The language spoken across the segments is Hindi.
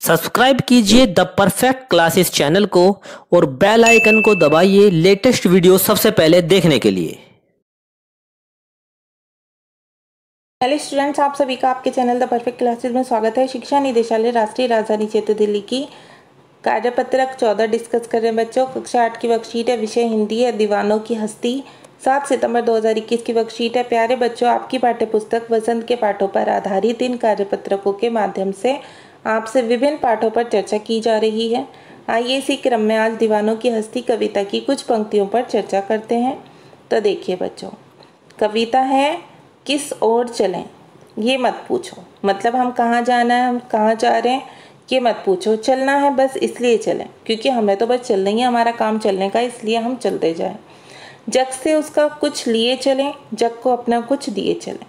सब्सक्राइब कीजिए द परफेक्ट क्लासेस चैनल को और बेल आइकन को दबाइए लेटेस्ट वीडियो सबसे पहले देखने के लिए। हेलो स्टूडेंट्स, आप सभी का आपके चैनल द परफेक्ट क्लासेस में स्वागत है। शिक्षा निदेशालय राष्ट्रीय राजधानी क्षेत्र दिल्ली की कार्यपत्रक 14 डिस्कस कर रहे हैं बच्चों। कक्षा 8 की वर्कशीट है, विषय हिंदी है, दीवानों की हस्ती। 7 सितंबर 2021 की वर्कशीट है। प्यारे बच्चों, आपकी पाठ्यपुस्तक वसंत के पाठों पर आधारित इन कार्यपत्रकों के माध्यम से आपसे विभिन्न पाठों पर चर्चा की जा रही है। आइए इसी क्रम में आज दीवानों की हस्ती कविता की कुछ पंक्तियों पर चर्चा करते हैं। तो देखिए बच्चों, कविता है किस ओर चलें ये मत पूछो। मतलब हम कहाँ जाना है, हम कहाँ जा रहे हैं ये मत पूछो। चलना है बस इसलिए चलें, क्योंकि हमें तो बस चलना ही है, हमारा काम चलने का, इसलिए हम चलते जाएं। जग से उसका कुछ लिए चलें, जग को अपना कुछ दिए चलें।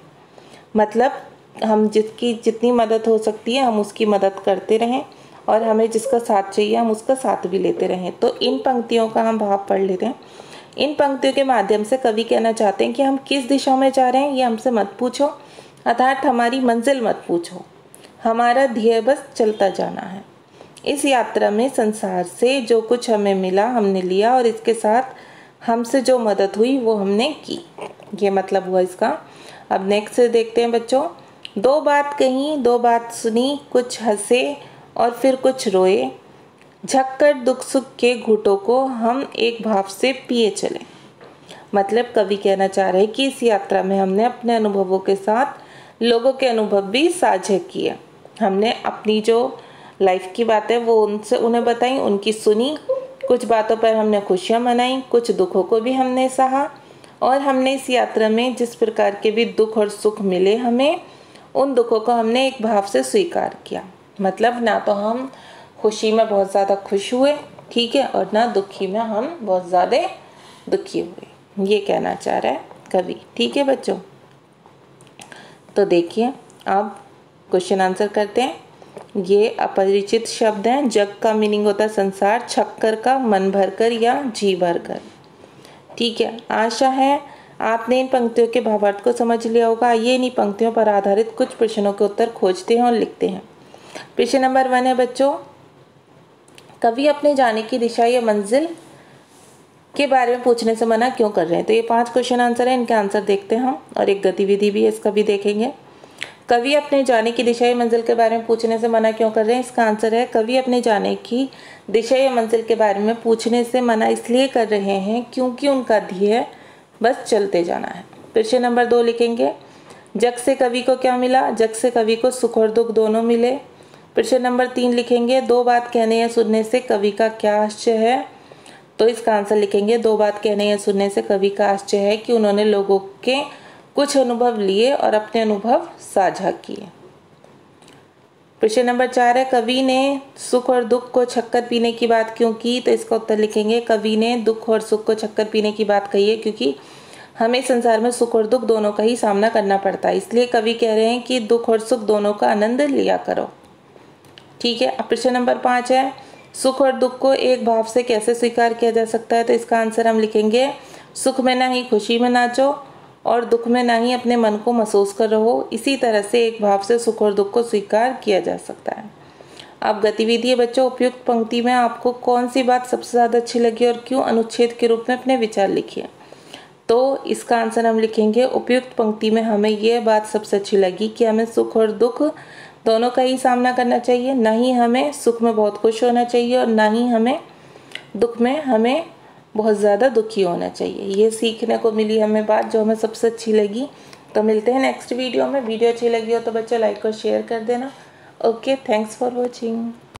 मतलब हम जिसकी जितनी मदद हो सकती है हम उसकी मदद करते रहें, और हमें जिसका साथ चाहिए हम उसका साथ भी लेते रहें। तो इन पंक्तियों का हम भाव पढ़ लेते हैं। इन पंक्तियों के माध्यम से कवि कहना चाहते हैं कि हम किस दिशा में जा रहे हैं ये हमसे मत पूछो, अर्थात हमारी मंजिल मत पूछो, हमारा ध्येय बस चलता जाना है। इस यात्रा में संसार से जो कुछ हमें मिला हमने लिया, और इसके साथ हमसे जो मदद हुई वो हमने की। ये मतलब हुआ इसका। अब नेक्स्ट देखते हैं बच्चों। दो बात कही दो बात सुनी, कुछ हंसे और फिर कुछ रोए, झक्कर दुख सुख के घूंटों को हम एक भाव से पिए चले। मतलब कवि कहना चाह रहे हैं कि इस यात्रा में हमने अपने अनुभवों के साथ लोगों के अनुभव भी साझा किए। हमने अपनी जो लाइफ की बातें वो उनसे उन्हें बताई, उनकी सुनी। कुछ बातों पर हमने खुशियाँ मनाई, कुछ दुखों को भी हमने सहा, और हमने इस यात्रा में जिस प्रकार के भी दुख और सुख मिले हमें, उन दुखों को हमने एक भाव से स्वीकार किया। मतलब ना तो हम खुशी में बहुत ज़्यादा खुश हुए, ठीक है, और ना दुखी में हम बहुत ज़्यादा दुखी हुए। ये कहना चाह रहा है कवि, ठीक है बच्चों। तो देखिए अब क्वेश्चन आंसर करते हैं। ये अपरिचित शब्द हैं। जग का मीनिंग होता है संसार, छक्कर का मन भरकर या जी भरकर, ठीक है। आशा है आपने इन पंक्तियों के भावार्थ को समझ लिया होगा। ये इन्हीं पंक्तियों पर आधारित कुछ प्रश्नों के उत्तर खोजते हैं और लिखते हैं। प्रश्न नंबर 1 है बच्चों, कवि अपने जाने की दिशा या मंजिल के बारे में पूछने से मना क्यों कर रहे हैं। तो ये 5 क्वेश्चन आंसर है, इनके आंसर देखते हैं हम, और एक गतिविधि भी है, इसका भी देखेंगे। कवि अपने जाने की दिशा या मंजिल के बारे में पूछने से मना क्यों कर रहे हैं। इसका आंसर है कवि अपने जाने की दिशा या मंजिल के बारे में पूछने से मना इसलिए कर रहे हैं क्योंकि उनका ध्येय बस चलते जाना है। प्रश्न नंबर 2 लिखेंगे, जग से कवि को क्या मिला। जग से कवि को सुख और दुख दोनों मिले। प्रश्न नंबर 3 लिखेंगे, दो बात कहने या सुनने से कवि का क्या आश्चर्य है। तो इसका आंसर लिखेंगे, दो बात कहने या सुनने से कवि का आश्चर्य है कि उन्होंने लोगों के कुछ अनुभव लिए और अपने अनुभव साझा किए। प्रश्न नंबर 4 है, कवि ने सुख और दुख को छक्कर पीने की बात क्यों की। तो इसका उत्तर लिखेंगे, कवि ने दुख और सुख को छक्कर पीने की बात कही है क्योंकि हमें संसार में सुख और दुख दोनों का ही सामना करना पड़ता है, इसलिए कवि कह रहे हैं कि दुख और सुख दोनों का आनंद लिया करो, ठीक है। अब प्रश्न नंबर 5 है, सुख और दुख को एक भाव से कैसे स्वीकार किया जा सकता है। तो इसका आंसर हम लिखेंगे, सुख में ना ही खुशी में नाचो और दुख में ना ही अपने मन को महसूस कर रहो। इसी तरह से एक भाव से सुख और दुख को स्वीकार किया जा सकता है। अब गतिविधि है बच्चों, उपयुक्त पंक्ति में आपको कौन सी बात सबसे ज़्यादा अच्छी लगी और क्यों, अनुच्छेद के रूप में अपने विचार लिखिए। तो इसका आंसर हम लिखेंगे, उपयुक्त पंक्ति में हमें यह बात सबसे अच्छी लगी कि हमें सुख और दुख दोनों का ही सामना करना चाहिए। ना ही हमें सुख में बहुत खुश होना चाहिए और ना ही हमें दुख में हमें बहुत ज़्यादा दुखी होना चाहिए। ये सीखने को मिली हमें बात जो हमें सबसे अच्छी लगी। तो मिलते हैं नेक्स्ट वीडियो में। वीडियो अच्छी लगी हो तो बच्चों लाइक और शेयर कर देना। Okay, thanks for watching.